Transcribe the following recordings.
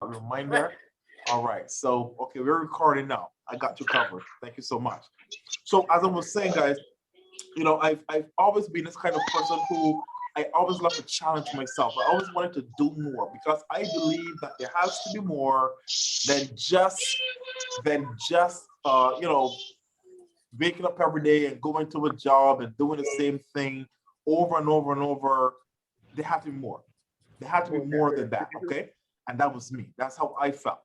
A reminder. All right. So, okay, we're recording now. I got you covered. Thank you so much. So, as I was saying, guys, I've always been this kind of person who I always love to challenge myself. I always wanted to do more because I believe that there has to be more than just waking up every day and going to a job and doing the same thing over and over and over. There had to be more. There had to be more than that. Okay. And that was me. That's how I felt.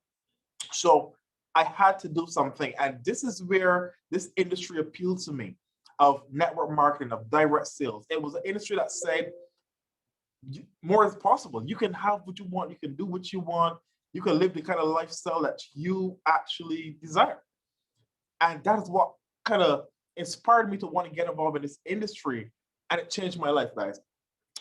So I had to do something. And this is where this industry appealed to me of network marketing, of direct sales. It was an industry that said more is possible. You can have what you want, you can do what you want, you can live the kind of lifestyle that you actually desire. And that is what kind of inspired me to want to get involved in this industry. And it changed my life, guys.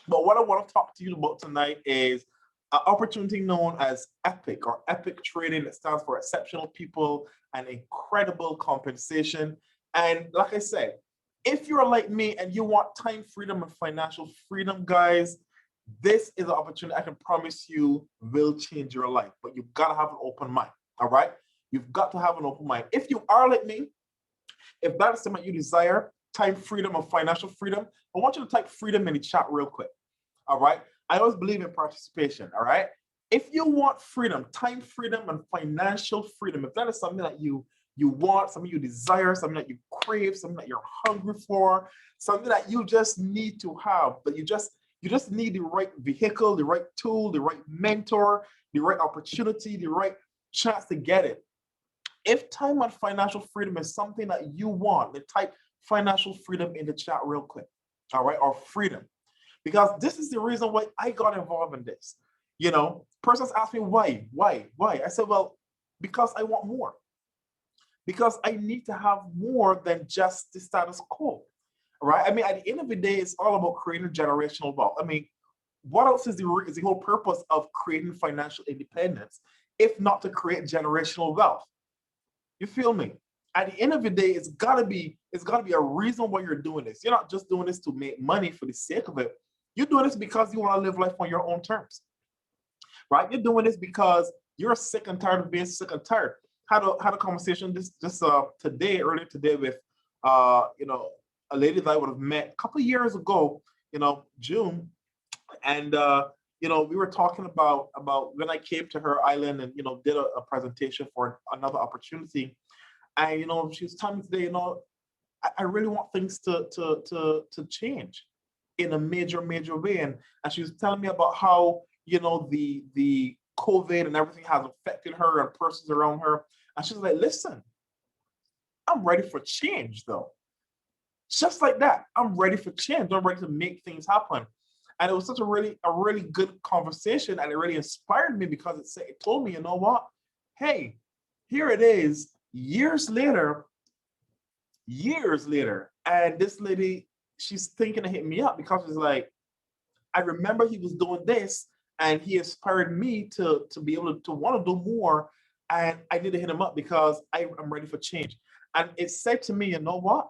But what I want to talk to you about tonight is an opportunity known as EPIC or EPIC Trading. It stands for Exceptional People and Incredible Compensation. And like I said, if you're like me and you want time freedom and financial freedom, guys, this is an opportunity I can promise you will change your life. But you've got to have an open mind. All right. You've got to have an open mind. If you are like me, if that is something you desire, time freedom or financial freedom, I want you to type freedom in the chat real quick. All right. I always believe in participation. All right. If you want freedom, time freedom and financial freedom, if that is something that you want, something you desire, something that you crave, something that you're hungry for, something that you just need to have, but you just need the right vehicle, the right tool, the right mentor, the right opportunity, the right chance to get it. If time and financial freedom is something that you want, then type financial freedom in the chat real quick. All right, or freedom. Because this is the reason why I got involved in this. Persons ask me why. I said, well, because I want more. Because I need to have more than just the status quo. Right? I mean, at the end of the day, it's all about creating generational wealth. I mean, what else is the whole purpose of creating financial independence, if not to create generational wealth? You feel me? At the end of the day, it's gotta be a reason why you're doing this. You're not just doing this to make money for the sake of it. You're doing this because you want to live life on your own terms, right? You're doing this because you're sick and tired of being sick and tired. Had a conversation just earlier today with uh you know a lady that I would have met a couple of years ago, June, and we were talking about when I came to her island and did a presentation for another opportunity. And she was telling me today, I really want things to change in a major way. And she was telling me about how the COVID and everything has affected her and persons around her. And she's like, listen, I'm ready for change though. Just like that, I'm ready for change. I'm ready to make things happen. And it was such a really good conversation, and it really inspired me because it told me, you know what? Hey, here it is, years later, and this lady, she's thinking of hitting me up because she's like, I remember he was doing this, and he inspired me to be able to want to do more, and I need to hit him up because I'm ready for change. And it said to me, you know what?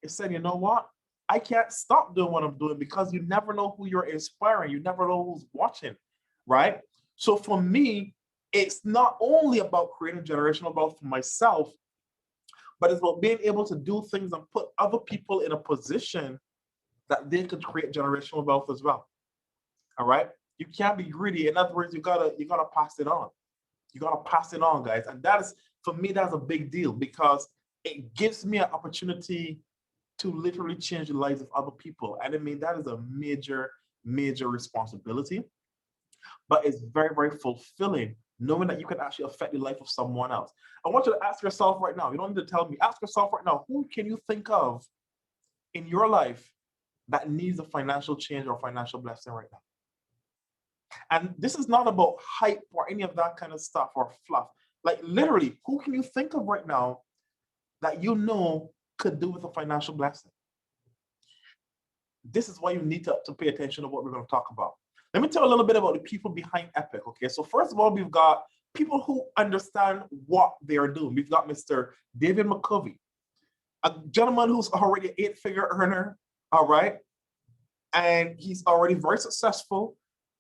It said, you know what? I can't stop doing what I'm doing because you never know who you're inspiring. You never know who's watching, right? So for me, it's not only about creating generational wealth for myself, but it's about being able to do things and put other people in a position that they could create generational wealth as well. All right. You can't be greedy. In other words, you gotta pass it on. You gotta pass it on, guys. And that is, for me, that's a big deal because it gives me an opportunity to literally change the lives of other people. And I mean, that is a major responsibility, but it's very, very fulfilling knowing that you can actually affect the life of someone else. I want you to ask yourself right now, you don't need to tell me, ask yourself right now, who can you think of in your life that needs a financial change or financial blessing right now? And this is not about hype or any of that kind of stuff or fluff. Like literally, who can you think of right now that could do with a financial blessing? This is why you need to pay attention to what we're going to talk about. Let me tell you a little bit about the people behind Epic. Okay, so first of all, we've got people who understand what they are doing. We've got Mr. David McCovey, a gentleman who's already an eight-figure earner. All right, and he's already very successful,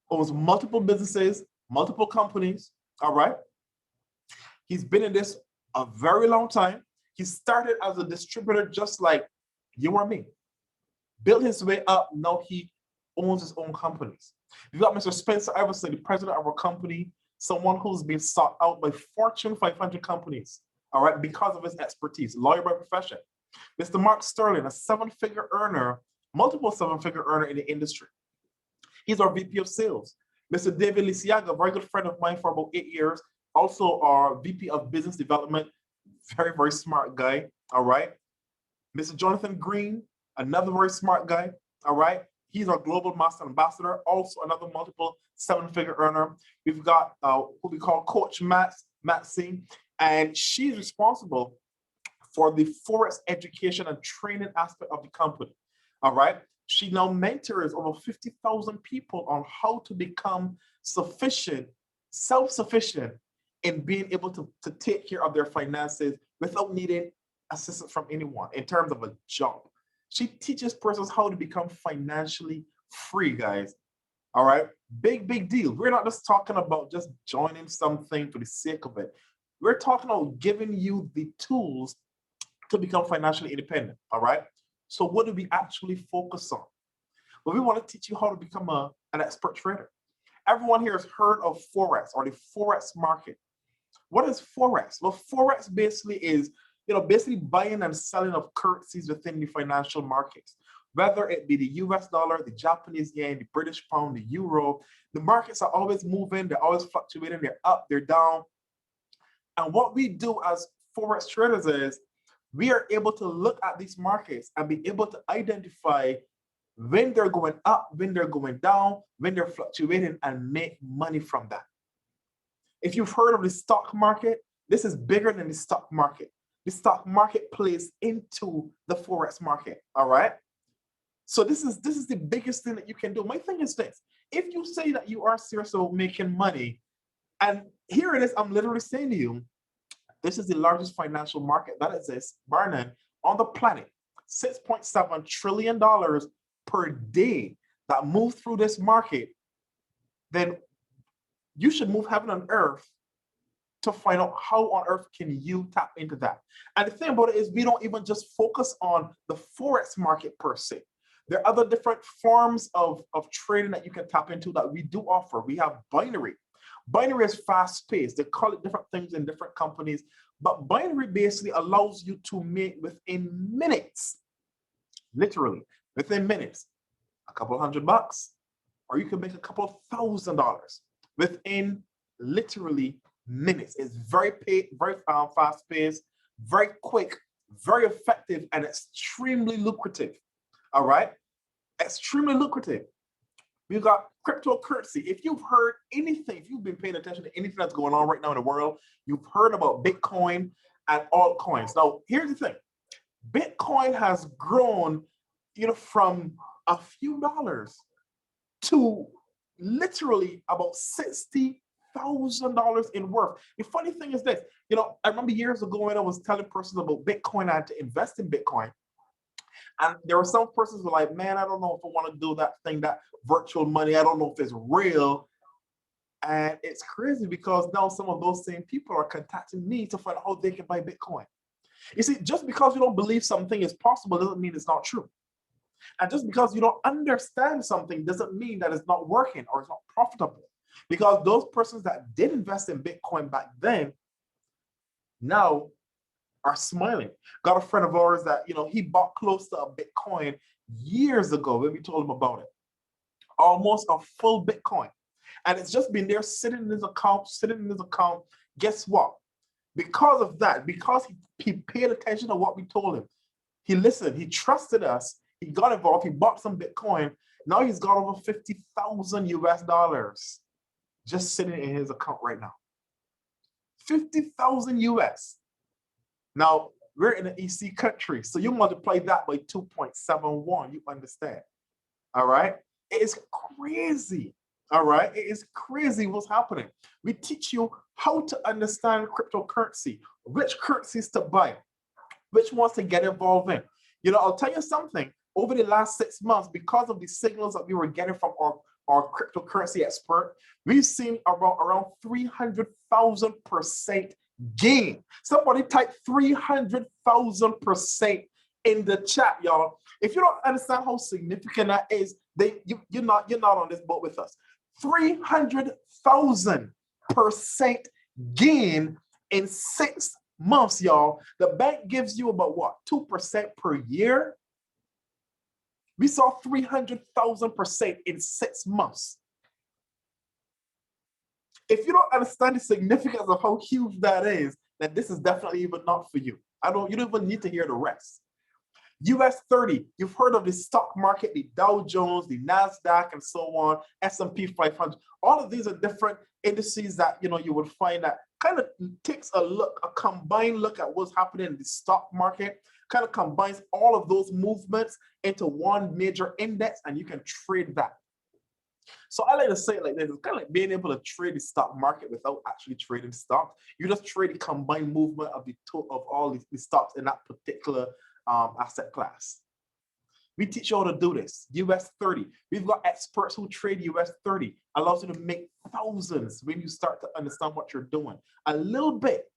owns multiple businesses, multiple companies, all right? He's been in this a very long time. He started as a distributor just like you or me. Built his way up, now he owns his own companies. We've got Mr. Spencer Iverson, the president of our company, someone who's been sought out by Fortune 500 companies, all right, because of his expertise, lawyer by profession. Mr. Mark Sterling, a seven-figure earner, multiple seven-figure earner in the industry. He's our VP of sales. Mr. David Lisiaga, a very good friend of mine for about 8 years, also our VP of business development, very, very smart guy, all right. Mr. Jonathan Green, another very smart guy, all right. He's our global master ambassador, also another multiple seven-figure earner. We've got who we call Coach Maxine, and she's responsible for the Forex education and training aspect of the company, all right? She now mentors over 50,000 people on how to become sufficient, self-sufficient in being able to take care of their finances without needing assistance from anyone in terms of a job. She teaches persons how to become financially free, guys. All right, big deal. We're not just talking about just joining something for the sake of it. We're talking about giving you the tools to become financially independent, all right? So what do we actually focus on? Well, we want to teach you how to become an expert trader. Everyone here has heard of Forex or the Forex market. What is Forex? Well, Forex basically is, basically buying and selling of currencies within the financial markets, whether it be the US dollar, the Japanese yen, the British pound, the euro. The markets are always moving, they're always fluctuating, they're up, they're down. And what we do as Forex traders is we are able to look at these markets and be able to identify when they're going up, when they're going down, when they're fluctuating, and make money from that. If you've heard of the stock market, this is bigger than the stock market. The stock market plays into the Forex market, all right? So this is the biggest thing that you can do. My thing is this: if you say that you are serious about making money, and here it is, I'm literally saying to you, this is the largest financial market that exists, bar none, on the planet. $6.7 trillion per day that move through this market, then you should move heaven and earth to find out how on earth can you tap into that. And the thing about it is we don't even just focus on the Forex market per se. There are other different forms of trading that you can tap into that we do offer. We have binary. Binary is fast-paced. They call it different things in different companies, but binary basically allows you to make within minutes, literally within minutes, a couple $100, or you can make a couple $1,000 within literally minutes. It's very fast-paced, very quick, very effective, and extremely lucrative. All right, extremely lucrative. We've got cryptocurrency. If you've heard anything, if you've been paying attention to anything that's going on right now in the world, you've heard about Bitcoin and altcoins. Now, here's the thing. Bitcoin has grown, from a few dollars to literally about $60,000 in worth. The funny thing is this, I remember years ago when I was telling persons about Bitcoin, I had to invest in Bitcoin. And there were some persons who were like, man, I don't know if I want to do that thing, that virtual money. I don't know if it's real. And it's crazy because now some of those same people are contacting me to find out how they can buy Bitcoin. You see, just because you don't believe something is possible doesn't mean it's not true. And just because you don't understand something doesn't mean that it's not working or it's not profitable. Because those persons that did invest in Bitcoin back then now are smiling. Got a friend of ours that, he bought close to a Bitcoin years ago when we told him about it. Almost a full Bitcoin. And it's just been there sitting in his account. Guess what? Because of that, because he paid attention to what we told him, he listened, he trusted us, he got involved, he bought some Bitcoin. Now he's got over 50,000 US dollars just sitting in his account right now. 50,000 US. Now, we're in an EC country, so you multiply that by 2.71, you understand, all right? It is crazy, all right? It is crazy what's happening. We teach you how to understand cryptocurrency, which currencies to buy, which ones to get involved in. I'll tell you something, over the last 6 months, because of the signals that we were getting from our or cryptocurrency expert, we've seen around 300,000% gain. Somebody type 300,000% in the chat, y'all. If you don't understand how significant that is, you're not on this boat with us. 300,000% gain in 6 months, y'all. The bank gives you about what, 2% per year? We saw 300,000% in 6 months. If you don't understand the significance of how huge that is, then this is definitely even not for you. You don't even need to hear the rest. US 30, you've heard of the stock market, the Dow Jones, the NASDAQ, and so on, S&P 500. All of these are different indices that you would find that kind of takes a combined look at what's happening in the stock market, kind of combines all of those movements into one major index, and you can trade that. So I like to say it like this: it's kind of like being able to trade the stock market without actually trading stocks. You just trade the combined movement of all the stocks in that particular asset class. We teach you how to do this. US 30. We've got experts who trade US 30. Allows you to make thousands when you start to understand what you're doing. A little bit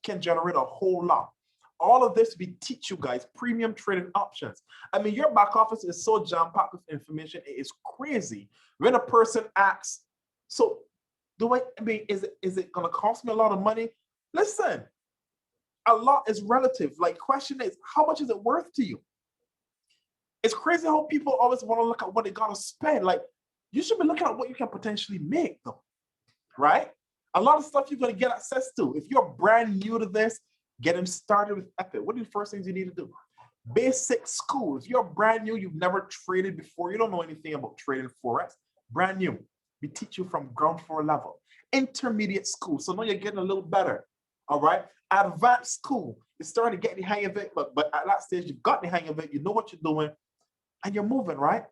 can generate a whole lot. All of this, we teach you guys premium trading options. I mean, your back office is so jam-packed with information, it is crazy. When a person asks, so is it gonna cost me a lot of money? Listen, a lot is relative. Like, question is, how much is it worth to you? It's crazy how people always want to look at what they gotta spend. Like, you should be looking at what you can potentially make, though, right? A lot of stuff you're gonna get access to. If you're brand new to this, getting started with Epic, what are the first things you need to do? Basic school. If you're brand new, you've never traded before, you don't know anything about trading Forex, brand new, we teach you from ground floor level. Intermediate school, so now you're getting a little better, all right? Advanced school, you're starting to get the hang of it, but at that stage, you've got the hang of it, you know what you're doing, and you're moving, right?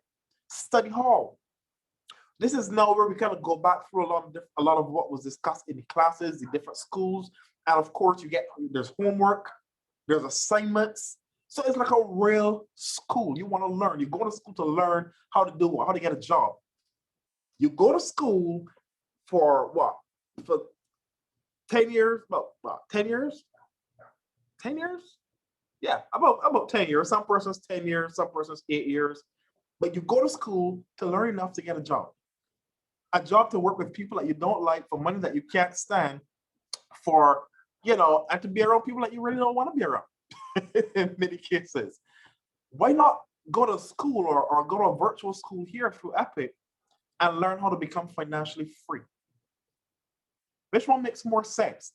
Study hall. This is now where we kind of go back through a lot of what was discussed in the classes, the different schools, and of course, there's homework, there's assignments. So it's like a real school. You want to learn. You go to school to learn how to do how to get a job. You go to school for what? For 10 years? About 10 years? 10 years? Yeah, about 10 years. Some persons 10 years, some persons 8 years. But you go to school to learn enough to get a job. A job to work with people that you don't like for money that you can't stand for, and to be around people that you really don't want to be around in many cases. Why not go to school or go to a virtual school here through Epic and learn how to become financially free? Which one makes more sense?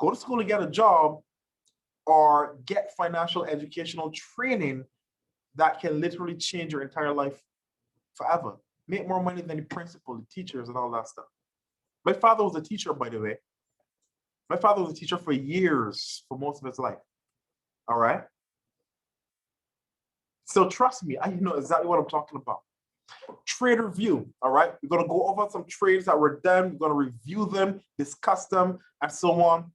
Go to school to get a job or get financial educational training that can literally change your entire life forever. Make more money than the principal, the teachers, and all that stuff. My father was a teacher, by the way. My father was a teacher for years, for most of his life. All right? So trust me, I know exactly what I'm talking about. Trader view, all right? We're gonna go over some trades that were done. We're gonna review them, discuss them, and so on.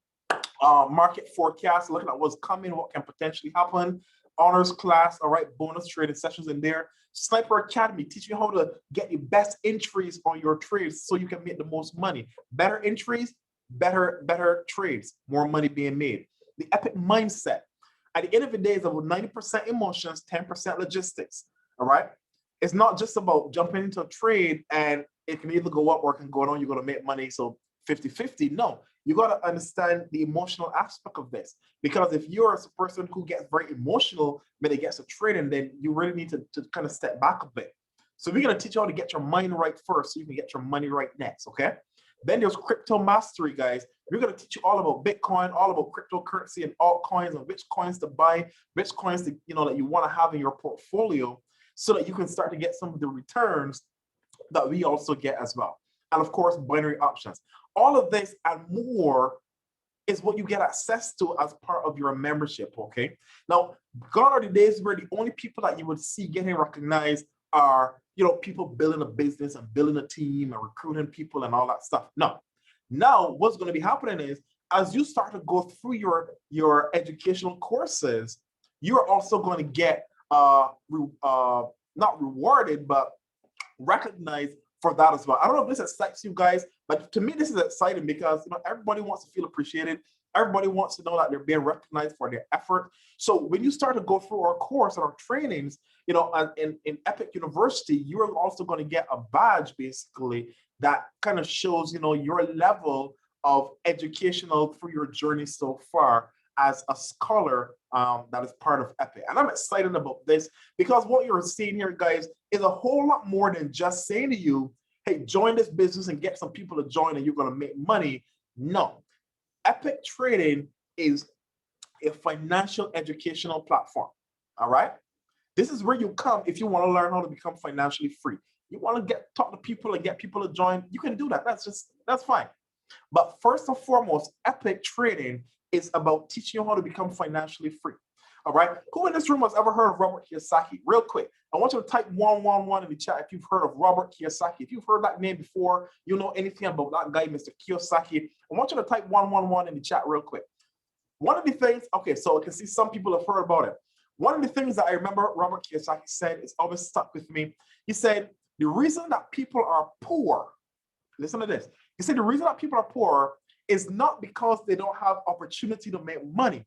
Market forecast, looking at what's coming, what can potentially happen. Honors class, all right, bonus trading sessions in there. Sniper Academy, teaching you how to get the best entries on your trades so you can make the most money. Better entries, better trades, more money being made. The Epic mindset. At the end of the day, it's about 90% emotions, 10% logistics, all right? It's not just about jumping into a trade and it can either go up or it can go down, you're gonna make money, so 50-50. No, you gotta understand the emotional aspect of this. Because if you're a person who gets very emotional when it gets to trading, then you really need to kind of step back a bit. So we're gonna teach you how to get your mind right first so you can get your money right next, okay? Then there's crypto mastery, guys. We're gonna teach you all about Bitcoin, all about cryptocurrency and altcoins, and which coins to buy, which coins that you want to have in your portfolio, so that you can start to get some of the returns that we also get as well. And of course, binary options. All of this and more is what you get access to as part of your membership, okay? Now, gone are the days where the only people that you would see getting recognized are, people building a business and building a team and recruiting people and all that stuff. No. Now, what's going to be happening is, as you start to go through your educational courses, you're also going to get not rewarded, but recognized for that as well. I don't know if this excites you guys, but to me, this is exciting because everybody wants to feel appreciated. Everybody wants to know that they're being recognized for their effort. So when you start to go through our course and our trainings, in Epic University, you're also going to get a badge basically that kind of shows, your level of educational through your journey so far as a scholar that is part of Epic. And I'm excited about this because what you're seeing here, guys, is a whole lot more than just saying to you, hey, join this business and get some people to join and you're going to make money. No. Epic Trading is a financial educational platform. All right. This is where you come if you want to learn how to become financially free. You want to talk to people and get people to join. You can do that. That's fine. But first and foremost, Epic Trading is about teaching you how to become financially free. All right. Who in this room has ever heard of Robert Kiyosaki? Real quick, I want you to type 111 in the chat if you've heard of Robert Kiyosaki. If you've heard that name before, you know anything about that guy, Mr. Kiyosaki, I want you to type 111 in the chat real quick. One of the things, okay, so I can see some people have heard about it. One of the things that I remember Robert Kiyosaki said is always stuck with me. He said, the reason that people are poor, listen to this. He said, the reason that people are poor is not because they don't have opportunity to make money.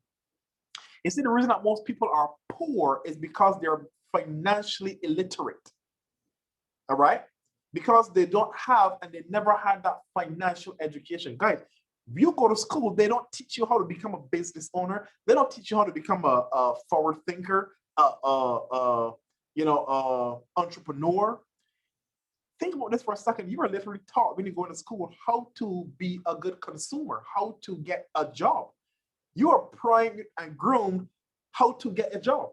He said, the reason that most people are poor is because they're financially illiterate. All right? Because they don't have and they never had that financial education. Guys, if you go to school, they don't teach you how to become a business owner. They don't teach you how to become a forward thinker, entrepreneur. Think about this for a second. You are literally taught when you go into school how to be a good consumer, how to get a job. You are primed and groomed how to get a job.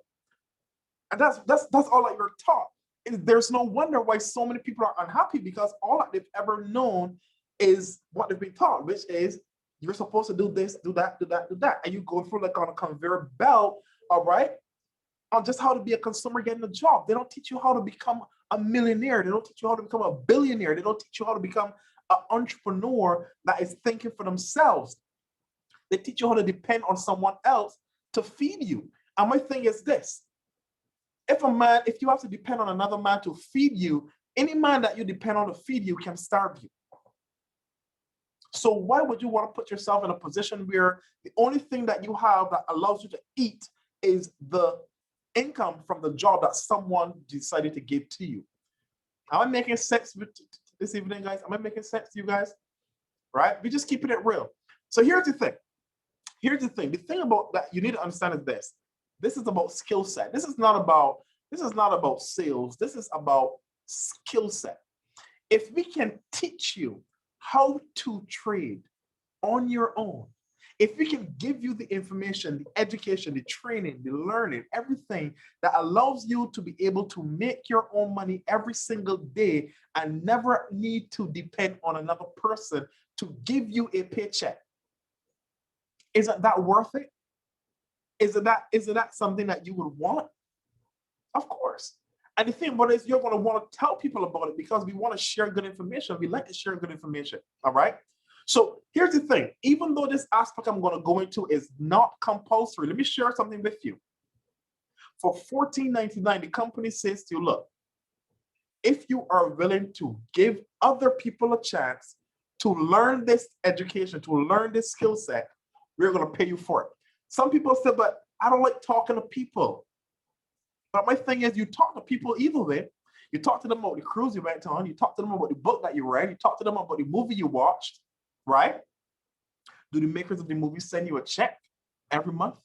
And that's all that you're taught. And there's no wonder why so many people are unhappy because all that they've ever known is what they've been taught, which is you're supposed to do this, do that, do that, do that. And you go through like on a conveyor belt, all right, on just how to be a consumer getting a job. They don't teach you how to become a millionaire. They don't teach you how to become a billionaire. They don't teach you how to become an entrepreneur that is thinking for themselves. They teach you how to depend on someone else to feed you. And my thing is this. If you have to depend on another man to feed you, any man that you depend on to feed you can starve you. So why would you want to put yourself in a position where the only thing that you have that allows you to eat is the income from the job that someone decided to give to you? Am I making sense this evening, guys? Am I making sense to you guys? Right? We're just keeping it real. So here's the thing. Here's the thing. The thing about that you need to understand is this. This is about skill set. This is not about sales. This is about skill set. If we can teach you how to trade on your own, if we can give you the information, the education, the training, the learning, everything that allows you to be able to make your own money every single day and never need to depend on another person to give you a paycheck, isn't that worth it? Isn't that something that you would want? Of course. And the thing about it is you're going to want to tell people about it because we want to share good information. We like to share good information. All right. So here's the thing. Even though this aspect I'm going to go into is not compulsory, let me share something with you. For $14.99, the company says to you, look, if you are willing to give other people a chance to learn this education, to learn this skill set, we're going to pay you for it. Some people say, but I don't like talking to people. But my thing is, you talk to people either way. You talk to them about the cruise you went on. You talk to them about the book that you read. You talk to them about the movie you watched, right? Do the makers of the movie send you a check every month?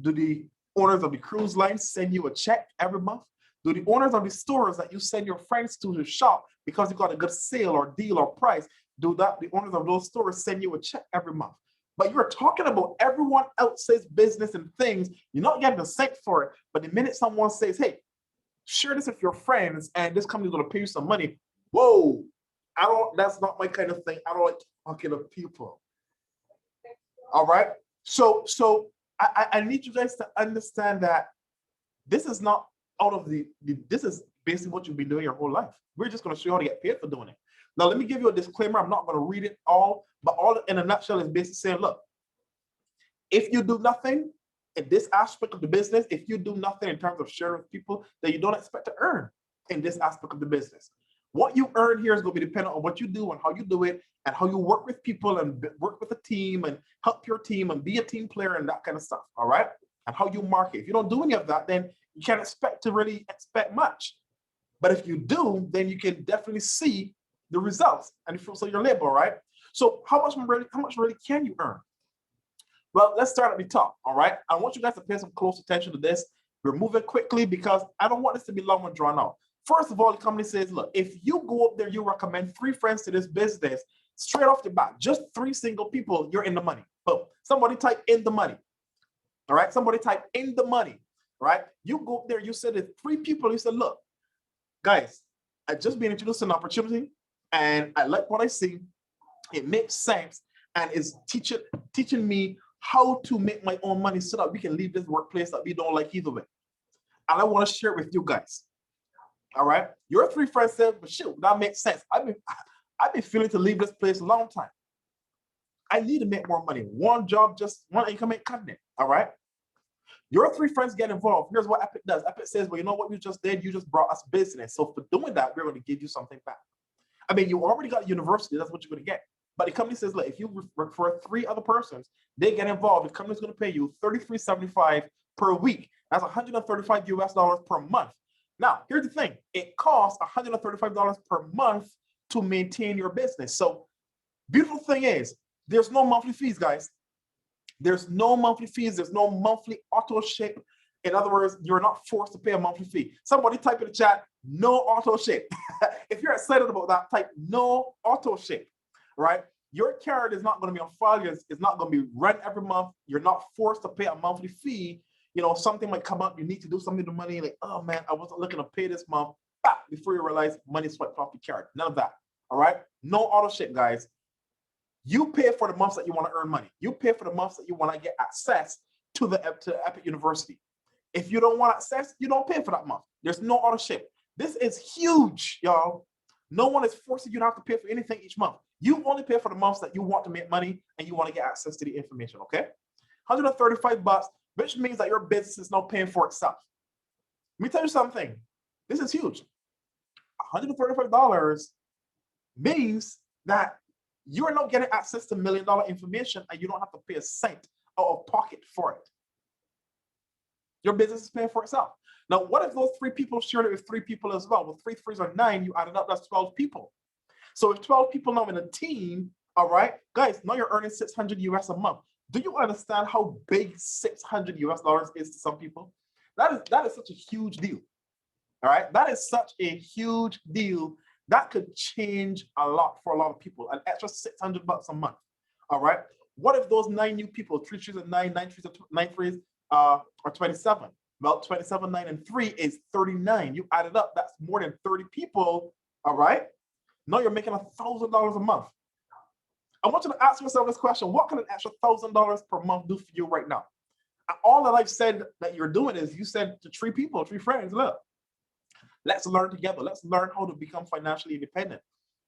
Do the owners of the cruise line send you a check every month? Do the owners of the stores that you send your friends to shop because you got a good sale or deal or price, do that? The owners of those stores send you a check every month. But you're talking about everyone else's business and things. You're not getting a cent for it. But the minute someone says, hey, share this with your friends and this company's going to pay you some money. Whoa, that's not my kind of thing. I don't like talking to people. All right. So I need you guys to understand that this is not out of this is basically what you've been doing your whole life. We're just going to show you how to get paid for doing it. Now, let me give you a disclaimer. I'm not going to read it all, but all in a nutshell is basically saying, look, if you do nothing in this aspect of the business, if you do nothing in terms of sharing with people, then you don't expect to earn in this aspect of the business. What you earn here is going to be dependent on what you do and how you do it and how you work with people and work with a team and help your team and be a team player and that kind of stuff, all right? And how you market. If you don't do any of that, then you can't expect to really expect much. But if you do, then you can definitely see the results and the fruits of your labor, right? So how much really can you earn? Well, let's start at the top, all right? I want you guys to pay some close attention to this. We're moving quickly because I don't want this to be long and drawn out. First of all, the company says, look, if you go up there, you recommend 3 friends to this business, straight off the bat, just 3 single people, you're in the money. Boom. Somebody type in the money. All right. Somebody type in the money. Right. You go up there, you said it 3 people, you said, look, guys, I just been introduced to an opportunity and I like what I see. It makes sense and is teaching me how to make my own money so that we can leave this workplace that we don't like either way. And I want to share it with you guys. All right. Your 3 friends said, but shoot, that makes sense. I've been feeling to leave this place a long time. I need to make more money. One job, just one income ain't cutting it. All right. Your 3 friends get involved. Here's what Epic does. Epic says, well, you know what you just did? You just brought us business. So for doing that, we're going to give you something back. I mean, you already got a university. That's what you're going to get. But the company says, look, if you refer 3 other persons, they get involved. The company's going to pay you $33.75 per week. That's $135 US per month. Now, here's the thing. It costs $135 per month to maintain your business. So beautiful thing is there's no monthly fees, guys. There's no monthly fees. There's no monthly auto ship. In other words, you're not forced to pay a monthly fee. Somebody type in the chat, no auto ship. If you're excited about that, type no auto ship, right? Your card is not going to be on file. It's not going to be run every month. You're not forced to pay a monthly fee. You know, something might come up. You need to do something with the money. Like, oh man, I wasn't looking to pay this month. Before you realize money swiped off the card. None of that. All right. No auto ship, guys. You pay for the months that you want to earn money. You pay for the months that you want to get access to the Epic University. If you don't want access, you don't pay for that month. There's no auto ship. This is huge, y'all. No one is forcing you to have to pay for anything each month. You only pay for the months that you want to make money and you want to get access to the information, okay? $135, which means that your business is now paying for itself. Let me tell you something. This is huge. $135 means that you're not getting access to $1 million information and you don't have to pay a cent out of pocket for it. Your business is paying for itself. Now, what if those 3 people shared it with 3 people as well? Well, 3 3s are 9. You added up, that's 12 people. So if 12 people now in a team, all right, guys, now you're earning $600 US a month. Do you understand how big $600 US is to some people? That is such a huge deal. All right, that is such a huge deal. That could change a lot for a lot of people. An extra $600 a month. All right. What if those 9 new people, 3 3s and 9, 9 3s and 9 3s are 27? Well, 27, 9, and 3 is 39. You add it up, that's more than 30 people. All right. Now you're making $1,000 a month. I want you to ask yourself this question. What can an extra $1,000 per month do for you right now? All that I've said that you're doing is you said to 3 people, 3 friends, look, let's learn together. Let's learn how to become financially independent.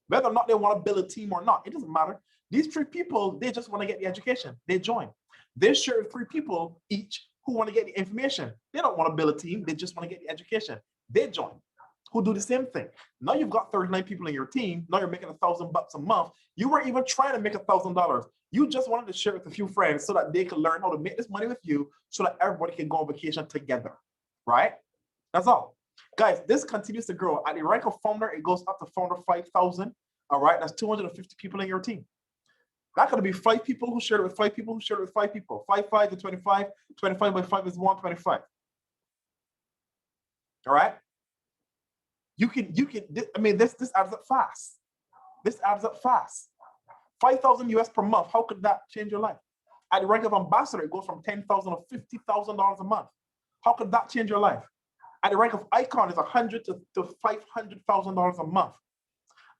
Whether or not they want to build a team or not, it doesn't matter. These 3 people, they just want to get the education. They join. They share 3 people each who want to get the information. They don't want to build a team. They just want to get the education. They join, who do the same thing. Now you've got 39 people in your team. Now you're making $1,000 a month. You weren't even trying to make $1,000. You just wanted to share it with a few friends so that they could learn how to make this money with you so that everybody can go on vacation together, right? That's all. Guys, this continues to grow. At the rank of founder, it goes up to founder 5,000. All right, that's 250 people in your team. That's going to be 5 people who share it with 5 people who share it with 5 people. 5, 5 to 25. 25 by 5 is 125. All right. I mean, this adds up fast. This adds up fast. 5,000 US per month. How could that change your life? At the rank of ambassador, it goes from $10,000 to $50,000 a month. How could that change your life? At the rank of icon, it's $100,000 to $500,000 a month.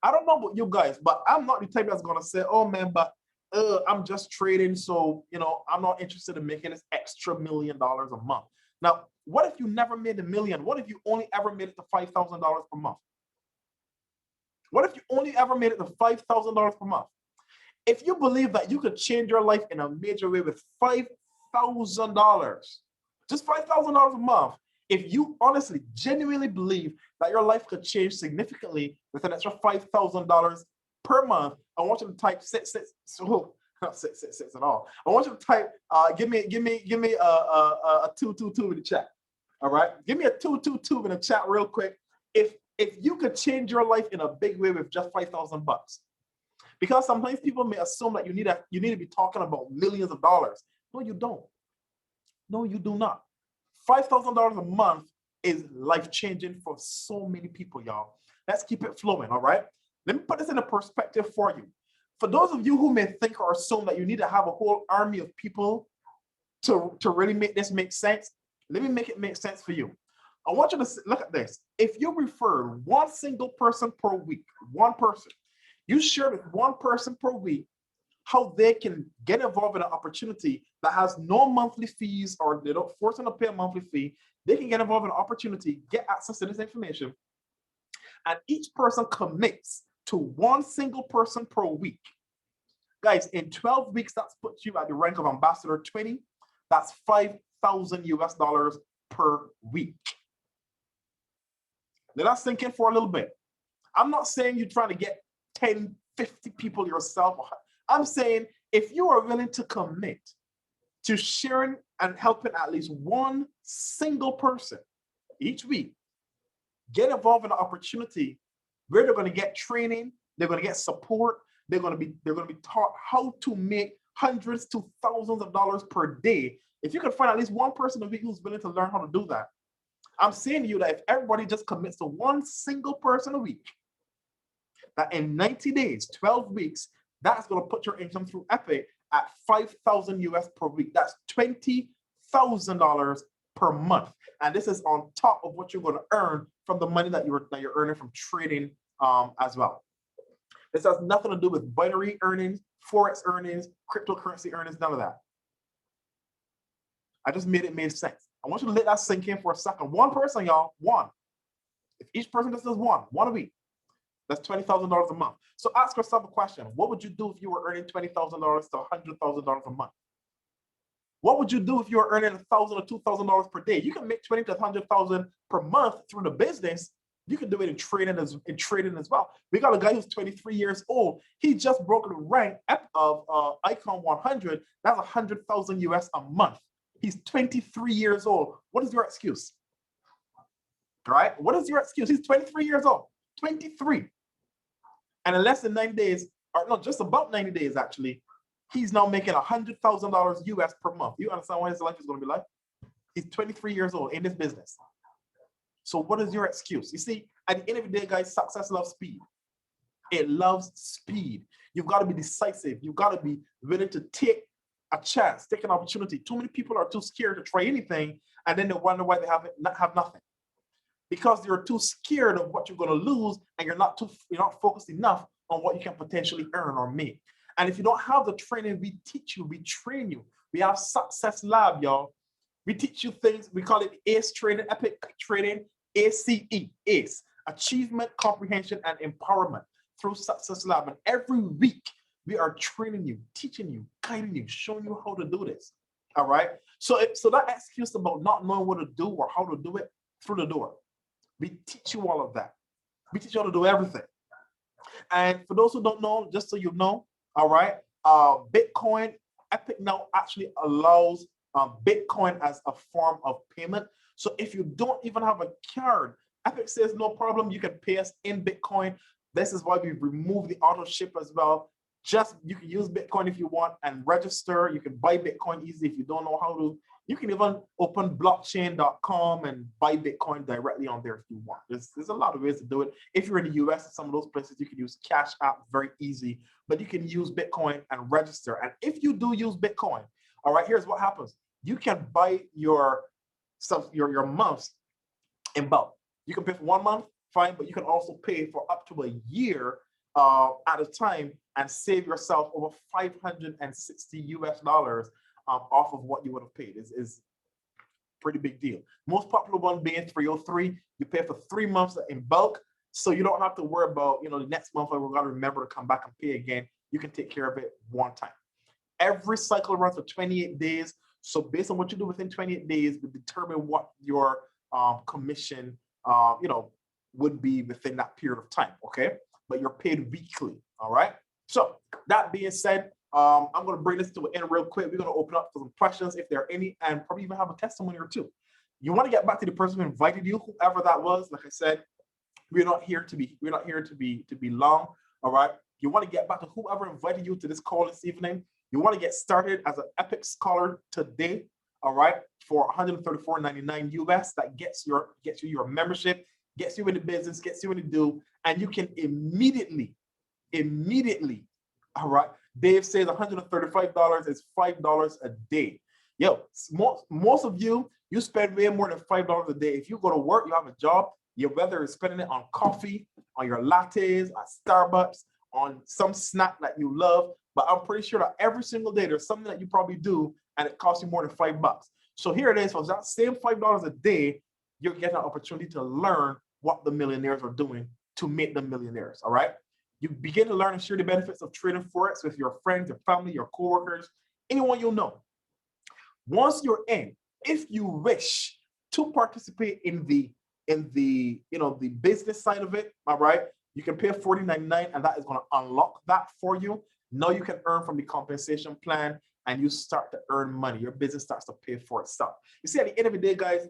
I don't know about you guys, but I'm not the type that's gonna say, "Oh man, but I'm just trading, so you know I'm not interested in making this extra $1 million a month." Now, what if you never made $1 million? What if you only ever made it to $5,000 per month? What if you only ever made it to $5,000 per month? If you believe that you could change your life in a major way with $5,000, just $5,000 a month, If you honestly, genuinely believe that your life could change significantly with an extra $5,000 per month, I want you to type so not 666 at all. I want you to type, give me a 222 in the chat. All right, give me a 222 in the chat real quick. If you could change your life in a big way with just $5,000, because sometimes people may assume that you need to be talking about millions of dollars. No, you don't. No, you do not. $5,000 a month is life-changing for so many people, y'all. Let's keep it flowing, all right? Let me put this in a perspective for you. For those of you who may think or assume that you need to have a whole army of people to really make this make sense, let me make it make sense for you. I want you to look at this. If you refer one single person per week, one person, you share with one person per week how they can get involved in an opportunity that has no monthly fees, or they don't force them to pay a monthly fee. They can get involved in an opportunity, get access to this information, and each person commits to one single person per week. Guys, in 12 weeks, that's put you at the rank of Ambassador 20. That's $5,000 per week. Let that sink in for a little bit. I'm not saying you're trying to get 10, 50 people yourself. I'm saying if you are willing to commit to sharing and helping at least one single person each week, get involved in an opportunity where they're going to get training, they're going to get support, they're going to be taught how to make hundreds to thousands of dollars per day. If you can find at least one person a week who's willing to learn how to do that, I'm saying to you that if everybody just commits to one single person a week, that in 90 days, 12 weeks, that's going to put your income through Epic at $5,000 per week. That's $20,000 per month. And this is on top of what you're going to earn from the money that you're earning from trading as well. This has nothing to do with binary earnings, Forex earnings, cryptocurrency earnings, none of that. I just made it make sense. I want you to let that sink in for a second. One person, y'all, one. If each person just does one a week, that's $20,000 a month. So ask yourself a question. What would you do if you were earning $20,000 to $100,000 a month? What would you do if you were earning $1,000 or $2,000 per day? You can make $20,000 to $100,000 per month through the business. You can do it in trading as well. We got a guy who's 23 years old. He just broke the rank of Icon 100. That's $100,000 a month. He's 23 years old. What is your excuse? Right? What is your excuse? He's 23 years old. 23. And in less than 90 days, or no, just about 90 days actually, he's now making $100,000 per month. You understand what his life is going to be like? He's 23 years old in this business. So what is your excuse? You see, at the end of the day, guys, success loves speed. It loves speed. You've got to be decisive. You've got to be willing to take a chance, take an opportunity. Too many people are too scared to try anything, and then they wonder why they have nothing. Because you're too scared of what you're going to lose, and you're not focused enough on what you can potentially earn or make. And if you don't have the training, we teach you, we train you. We have Success Lab, y'all. We teach you things. We call it ACE training, Epic training, ACE, ACE, Achievement, Comprehension, and Empowerment through Success Lab. And every week, we are training you, teaching you, guiding you, showing you how to do this. All right. So that excuse about not knowing what to do or how to do it, through the door. We teach you all of that. We teach you how to do everything. And for those who don't know, just so you know, all right, Bitcoin, Epic now actually allows Bitcoin as a form of payment. So if you don't even have a card, Epic says no problem, you can pay us in Bitcoin. This is why we removed the auto ship as well. Just you can use Bitcoin if you want and register. You can buy Bitcoin easily if you don't know how to. You can even open blockchain.com and buy Bitcoin directly on there if you want. There's a lot of ways to do it. If you're in the US and some of those places, you can use Cash App, very easy, but you can use Bitcoin and register. And if you do use Bitcoin, all right, here's what happens. You can buy your months in bulk. You can pay for 1 month, fine, but you can also pay for up to a year at a time and save yourself over $560 off of what you would have paid. Is pretty big deal. Most popular one being 303. You pay for 3 months in bulk, so you don't have to worry about, the next month we're going to remember to come back and pay again. You can take care of it one time. Every cycle runs for 28 days. So based on what you do within 28 days, we determine what your commission, would be within that period of time, okay? But you're paid weekly, all right? So that being said, I'm going to bring this to an end real quick. We're going to open up for some questions if there are any, and probably even have a testimony or two. You want to get back to the person who invited you, whoever that was. Like I said, we're not here to be long, all right? You want to get back to whoever invited you to this call this evening. You want to get started as an Epic Scholar today, all right? For $134.99 US, that gets you your membership, gets you in the business, gets you in the do, and you can immediately, all right? Dave says $135 is $5 a day. Yo, most of you spend way more than $5 a day. If you go to work, you have a job, whether it's spending it on coffee, on your lattes, at Starbucks, on some snack that you love, but I'm pretty sure that every single day there's something that you probably do and it costs you more than $5. So here it is, for that same $5 a day, you're getting an opportunity to learn what the millionaires are doing to make them millionaires, all right? You begin to learn and share the benefits of trading Forex with your friends, your family, your coworkers, anyone you know. Once you're in, if you wish to participate in the business side of it, all right, you can pay $40.99 and that is going to unlock that for you. Now you can earn from the compensation plan and you start to earn money. Your business starts to pay for itself. You see, at the end of the day, guys,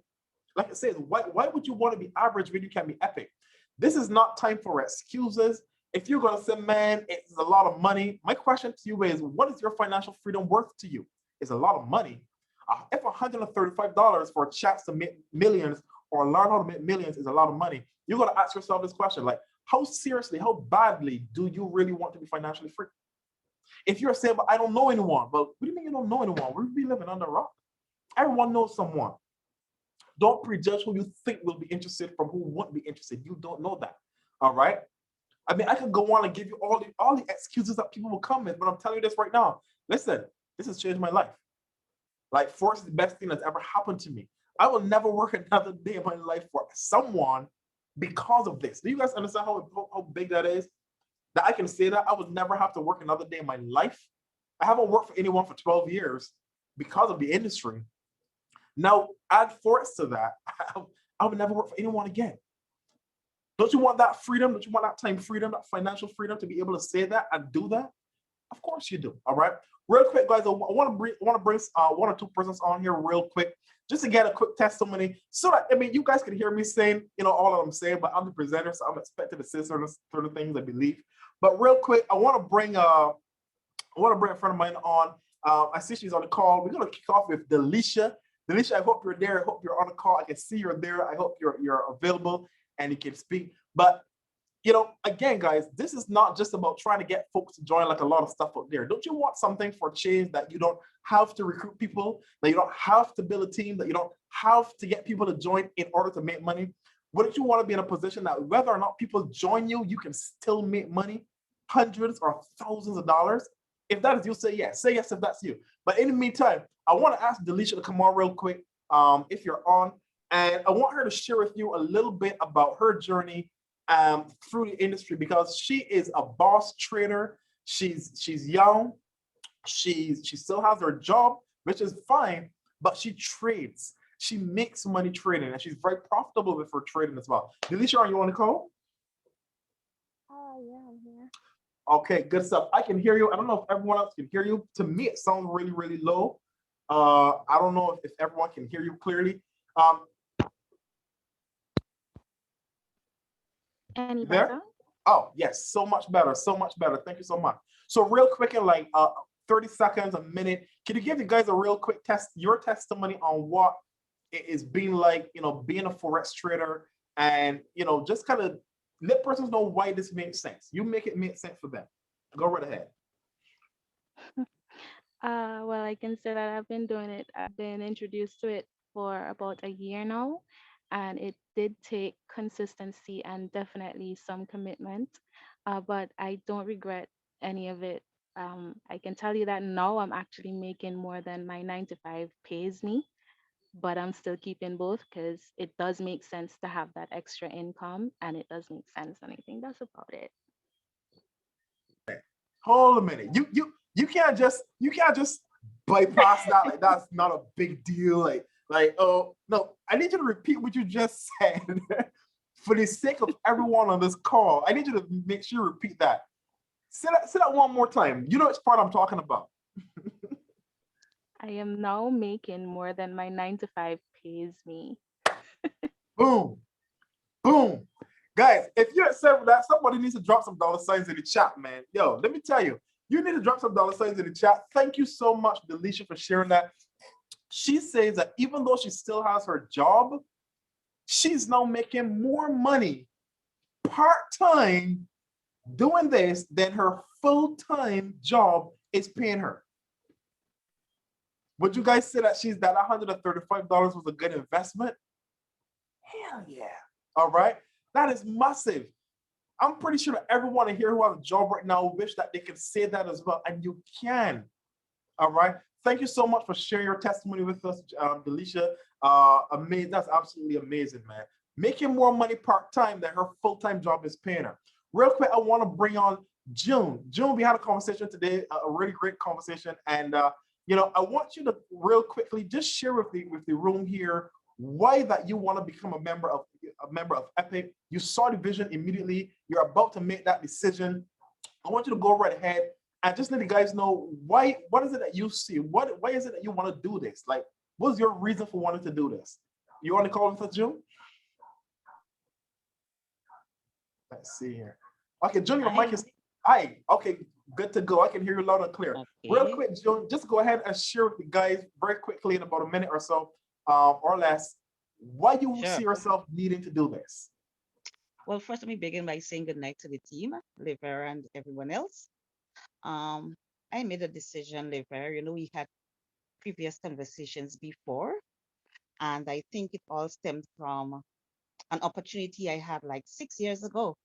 like I said, why would you want to be average when you can be epic? This is not time for excuses. If you're going to say, man, it's a lot of money, my question to you is, what is your financial freedom worth to you? It's a lot of money. If $135 for a chance to make millions or learn how to make millions is a lot of money, you're going to ask yourself this question, like, how seriously, how badly do you really want to be financially free? If you're saying, but I don't know anyone, but what do you mean you don't know anyone? We'll be living under a rock. Everyone knows someone. Don't prejudge who you think will be interested from who won't be interested. You don't know that, all right? I mean, I could go on and give you all the excuses that people will come with, but I'm telling you this right now. Listen, this has changed my life. Like, Forex is the best thing that's ever happened to me. I will never work another day of my life for someone because of this. Do you guys understand how big that is? That I can say that I would never have to work another day in my life. I haven't worked for anyone for 12 years because of the industry. Now, add Forex to that, I would never work for anyone again. Don't you want that freedom? Don't you want that time freedom, that financial freedom to be able to say that and do that? Of course you do, all right? Real quick, guys, I want to bring one or two persons on here real quick, just to get a quick testimony, so that, I mean, you guys can hear me saying, all that I'm saying, but I'm the presenter, so I'm expected to say certain things, I believe. But real quick, I want to bring a friend of mine on. I see she's on the call. We're going to kick off with Delisha. Delisha, I hope you're there. I hope you're on the call. I can see you're there. I hope you're available and you can speak. But again, guys, this is not just about trying to get folks to join like a lot of stuff out there. Don't you want something for change that you don't have to recruit people, that you don't have to build a team, that you don't have to get people to join in order to make money? Wouldn't you want to be in a position that whether or not people join you, you can still make money, hundreds or thousands of dollars? If that is you, say yes. Say yes if that's you. But in the meantime, I want to ask Delisha to come on real quick, if you're on, and I want her to share with you a little bit about her journey through the industry, because she is a boss trader. She's young. She still has her job, which is fine, but she trades. She makes money trading, and she's very profitable with her trading as well. Delisha, are you on the call? Yeah, I'm here. Okay, good stuff. I can hear you. I don't know if everyone else can hear you. To me, it sounds really, really low. I don't know if everyone can hear you clearly. Any There? better? Oh, yes, so much better, so much better. Thank you so much. So real quick, in like 30 seconds, a minute, can you give you guys a real quick your testimony on what it is being like, being a Forex trader, and, just kind of let persons know why this makes sense. You make it make sense for them. Go right ahead. Well, I can say that I've been doing it. I've been introduced to it for about a year now, and it did take consistency and definitely some commitment. But I don't regret any of it. I can tell you that now I'm actually making more than my 9 to 5 pays me, but I'm still keeping both because it does make sense to have that extra income, and it does make sense, and I think that's about it. Hold a minute. You can't just bypass that. Like, that's not a big deal. Like, Like, oh, no, I need you to repeat what you just said. For the sake of everyone on this call, I need you to make sure you repeat that. Say that one more time. You know which part I'm talking about. I am now making more than my 9 to 5 pays me. Boom, boom. Guys, if you accept that, somebody needs to drop some dollar signs in the chat, man. Yo, let me tell you, you need to drop some dollar signs in the chat. Thank you so much, Delisha, for sharing that. She says that even though she still has her job, she's now making more money part-time doing this than her full-time job is paying her. Would you guys say that that $135 was a good investment? Hell yeah. All right. That is massive. I'm pretty sure that everyone in here who has a job right now wish that they could say that as well, and you can. All right. Thank you so much for sharing your testimony with us, Delisha. Amazing. That's absolutely amazing, man. Making more money part-time than her full-time job is paying her. Real quick, I want to bring on June. June, we had a conversation today, a really great conversation. And, you know, I want you to real quickly just share with the room here why that you want to become a member of Epic. You saw the vision immediately. You're about to make that decision. I want you to go right ahead and just let the guys know why. What is it that you see? Why is it that you want to do this? Like, what's your reason for wanting to do this? You want to call with us, June? Let's see here. Okay, June, your mic is hi. Okay, good to go. I can hear you loud and clear. Okay. Real quick, June, just go ahead and share with the guys very quickly in about a minute or so, or less, why you see yourself needing to do this. Well, first, let me begin by saying good night to the team, Liver and everyone else. I made a decision, Liver. You know, we had previous conversations before, and I think it all stemmed from an opportunity I had like 6 years ago.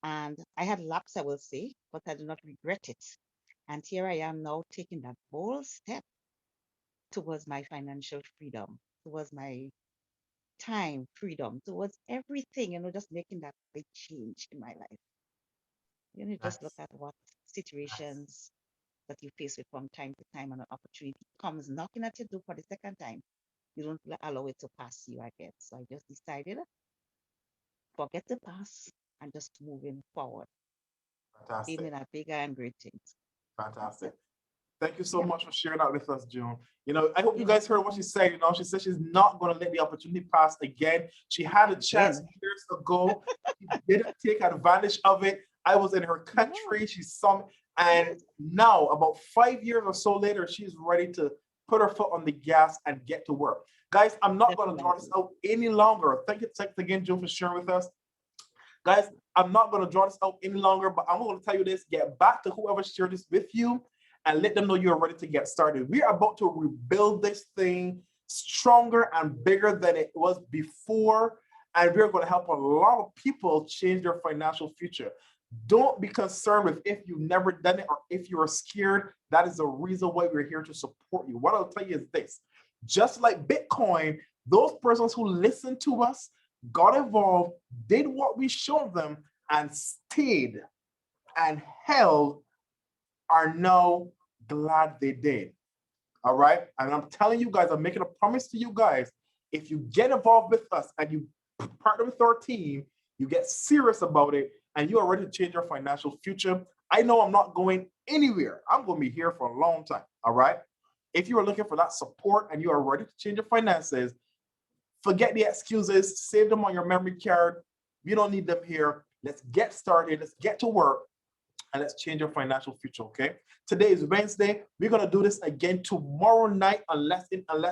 And I had lapse, I will say, but I do not regret it. And here I am now taking that bold step towards my financial freedom, towards my time freedom, towards everything, you know, just making that big change in my life. You know, just look Nice. at what situations that you face with from time to time, and an opportunity comes knocking at your door for the second time. You don't allow it to pass you again. So I just decided, forget the past and just moving forward, Fantastic. aiming at bigger and great things. That's Fantastic. it. Thank you so Yeah. much for sharing that with us, June. You know, I hope you You're guys heard welcome. what she said. You know, she said she's not going to let the opportunity pass again. She had a chance Again. years ago. She didn't take advantage of it. I was in her Yeah. country. She saw me. And Yes. now, about 5 years or so later, she's ready to put her foot on the gas and get to work. Guys, I'm not going to draw this Definitely. out any longer. Thanks again, June, for sharing with us. Guys, I'm not going to draw this out any longer, but I'm going to tell you this. Get back to whoever shared this with you and let them know you're ready to get started. We are about to rebuild this thing stronger and bigger than it was before. And we're going to help a lot of people change their financial future. Don't be concerned with if you've never done it or if you're scared. That is the reason why we're here to support you. What I'll tell you is this. Just like Bitcoin, those persons who listened to us, got involved, did what we showed them, and stayed and held are now glad they did. All right. And I'm telling you guys, I'm making a promise to you guys. If you get involved with us and you partner with our team, you get serious about it, and you are ready to change your financial future. I know I'm not going anywhere. I'm going to be here for a long time. All right. If you are looking for that support and you are ready to change your finances, forget the excuses, save them on your memory card. You don't need them here. Let's get started. Let's get to work and let's change your financial future, okay? Today is Wednesday. We're gonna do this again tomorrow night, unless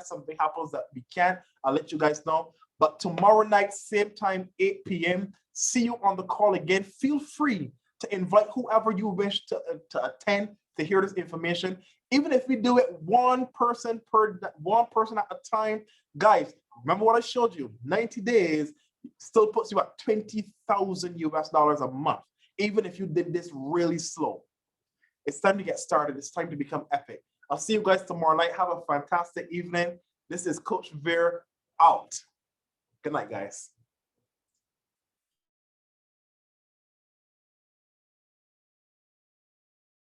something happens that we can't. I'll let you guys know. But tomorrow night, same time, 8 p.m. See you on the call again. Feel free to invite whoever you wish to attend to hear this information. Even if we do it one person at a time, guys. Remember what I showed you? 90 days still puts you at 20,000 US dollars a month, even if you did this really slow. It's time to get started. It's time to become epic. I'll see you guys tomorrow night. Have a fantastic evening. This is Coach Veer out. Good night, guys.